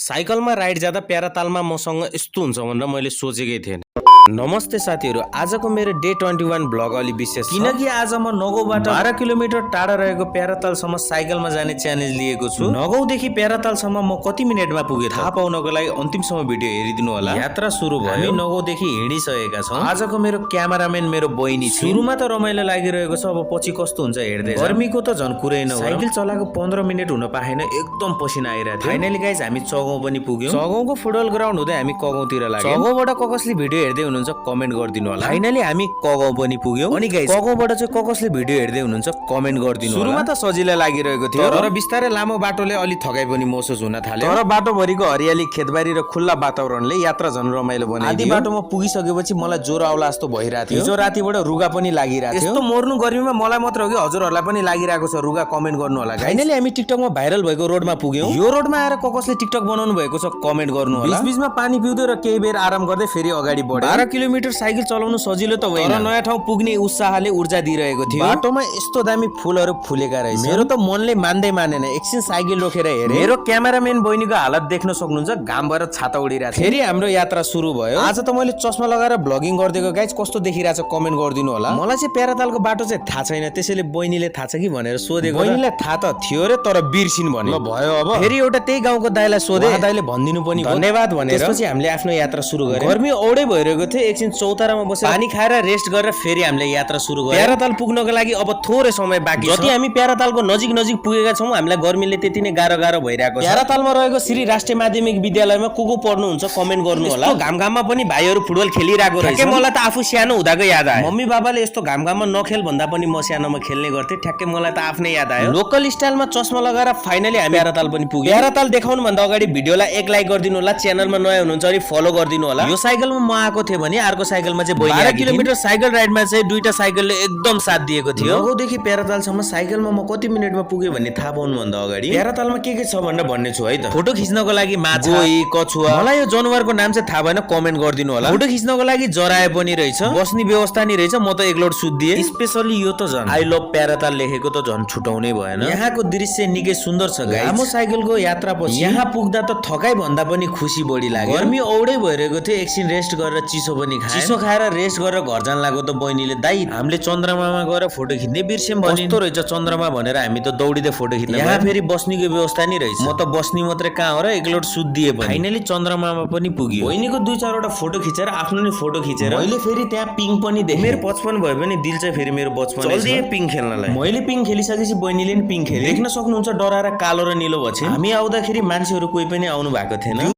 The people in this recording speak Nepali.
साइकलमा राइड जाँदा प्यारातालमा मसँग यस्तो हुन्छ भनेर मैले सोचेकै थिएन। नमस्ते साथीहरू, आजको मेरो डे 21 ब्लग अलि विशेष छ किनकि आज म नगौबाट 12 किलोमिटर टाढा रहेको प्यारातालसम्म साइकलमा जाने च्यालेन्ज लिएको छु। नगौदेखि प्यारातालसम्म म कति मिनेटमा पुगे थाहा पाउनको लागि अन्तिमसम्म भिडियो हेरिदिनु होला। यात्रा सुरु भयो। हामी नगौदेखि हिँडिसकेका छौं। आजको मेरो क्यामेराम्यान मेरो बहिनी छ। सुरुमा त रमाइलो लागिरहेको छ, अब पछि कस्तो हुन्छ हेर्दै। गर्मीको त झन् कुरै नगरौँ। साइकल चलाएको 15 मिनेट हुन पाएन, एकदम पसिना आइरहेको थियो। फाइनली गाइस हामी चगाउँ पनि पुग्यौं। चगाउँको फुटबल ग्राउन्ड हुँदै हामी कगाउँतिर लाग्यौं। चगाउँबाट कसले भिडियो हेर्दै हुनुहुन्छ कमेन्ट गरिदिनु होला। फाइनली हामी कगाउँ पनि पुग्यौं। अनि गाइस कगाउँबाट चाहिँ कसले भिडियो हेर्दै हुनुहुन्छ कमेन्ट गरिदिनु होला। सुरुमा त सजिलो लागिरहेको थियो, तर बिस्तारै लामो बाटोले अलि थकाइ पनि महसुस हुन थाल्यो। तर बाटोभरिको हरियाली, खेतबारी र खुल्ला वातावरणले यात्रा झन् रमाइलो बनाइदियो। आधी बाटोमा पुगिसकेपछि मलाई ज्वरो आउला जस्तो भइरहेको थियो। हिजो रातिबाट रुगा पनि लागिरहेको थियो। यस्तो मर्नु गर्मीमा मलाई मात्र हो कि हजुरहरूलाई पनि लागिरहेको छ रुगा? कमेन्ट गर्नु होला। फाइनली हामी टिकटकमा भाइरल भएको रोडमा पुग्यौं। यो रोडमा आएर कसले टिकटक बनाउनु भएको छ कमेन्ट गर्नु होला। बीचमा पानी पिउँदै र केही बेर आराम गर्दै फेरि अगाडि बढ्यौं। 12 किलोमिटर साइकल चलाउनु सजिलो त होइन, तर नयाँ ठाउँ पुग्ने उत्साहले ऊर्जा दिइरहेको थियो। बाटोमा यस्तो दामी फुलहरू फुलेका रहेछ। मेरो त मनले मान्दै मानेन। एकछिन साइकल रोकेर हेरे। मेरो क्यामेराम्यान बहिनीको हालत देख्न सक्नुहुन्छ, घाम भएर छाता उडिरहेको थियो। फेरि हाम्रो यात्रा सुरु भयो। आज त मैले चस्मा लगाएर भ्लगिङ गर्दिएको गाइस, कस्तो देखिरहेछ कमेन्ट गरिदिनु होला। मलाई चाहिँ प्यारातालको बाटो चाहिँ थाहा छैन, त्यसैले बहिनीले थाहा छ कि भनेर सोधेको। बहिनीलाई थाहा त थियो रे, तर बिर्सिन भने। ल भयो अब। फेरि एउटा त्यही गाउँको दाइलाई सोधे, दाइले भनिदिनु पनि धन्यवाद भनेर। त्यसपछि हामीले आफ्नो यात्रा सुरु गर्यौं। गर्मी औडै भइरहेको थियो। एकछिन चौतारामा बसेर पानी खाएर रेस्ट गरेर फेरि हामीले यात्रा सुरु गर्यौं। प्याराताल पुग्नको लागि अब थोरै समय बाँकी छ। जति हामी प्यारातालको नजिक पुगेका छौं, हामीलाई गर्मीले त्यति नै गाह्रो भइरहेको छ। प्यारातालमा रहेको श्री राष्ट्रिय माध्यमिक विद्यालयमा को पढ्नुहुन्छ कमेन्ट गर्नु होला। घाममा पनि भाइहरू फुटबल खेलिरहेको रहेछ। ठ्याक्कै मलाई त आफू सानो हुँदाको याद आयो। मम्मी बाबाले यस्तो घाममा नखेल भन्दा पनि म सानोमा खेल्ने गर्थे। ठ्याक्कै मलाई त आफ्नै याद आयो। लोकल स्टाइलमा चस्मा लगाएर फाइनली हामी प्याराताल पनि पुग्यौं। प्याराताल देखाउनु भन्दा अगाडि भिडियोलाई एक लाइक गरिदिनु होला, च्यानलमा नयाँ हुनुहुन्छ भने फलो गरिदिनु होला। यो साइकलमा म आएको थिएँ भने अर्को साइकलमा चाहिँ 12 किलोमिटर साइकल राइडमा चाहिँ दुईटा साइकलले एकदम साथ दिएको थियो। नगौदेखि प्यारातालसम्म साइकलमा म कति मिनेटमा पुगे भन्ने थाहा पाउनु भन्दा अगाडि प्यारातालमा के छ भनेर भन्ने छु है त। फोटो खिच्नको लागि माछा, गोही, कछुवा, मलाई यो जनावरको नाम चाहिँ थाहा भएन, कमेन्ट गरिदिनु होला। फोटो खिच्नको लागि जराए पनि रहेछ, बस्ने व्यवस्था नि रहेछ। म त एकलोट सुत्दिए। स्पेशली यो त झन् आई लभ प्याराताल लेखेको त झन् छुटाउनै भएन। यहाँको दृश्य निकै सुन्दर छ गाइस। लामो साइकलको यात्रापछि यहाँ पुग्दा त थकाइ भन्दा पनि खुसी बढी लाग्यो। गर्मी औडै भइरहेको थियो। एकछिन रेस्ट गरेर चिसो पनि खाएँ। चिसो खाएर रेस्ट गरेर घर जान लाग्यो त बहिनीले दाइ हामीले चन्द्रमामा गएर फोटो खिच्ने बिर्स्यौं भनिन्। कस्तो रहेछ चन्द्रमा भनेर हामी त दौडिदै फोटो खिच्न। यहाँ फेरि बस्नेको व्यवस्था नि रहेछ। म त बस्ने मात्रै कहाँ हो र, एकलोट सुत्दिए पनि। फाइनली चन्द्रमामा पनि पुग्यो। बहिनीको 2-4 वटा फोटो खिचेर आफ्नो नि फोटो खिचेर मैले फेरि त्यहाँ पिङ पनि देखेँ। मेरो 55 भयो भने दिल चाहिँ फेरि मेरो बचपन चल्दिए पिङ खेल्नलाई। मैले पिङ खेलिसकेपछि बहिनीले नि पिङ खेले। देख्न सक्नुहुन्छ डराएर कालो र नीलो भएछ। हामी आउँदाखेरि मान्छेहरू कोही पनि आउनु भएको थिएन।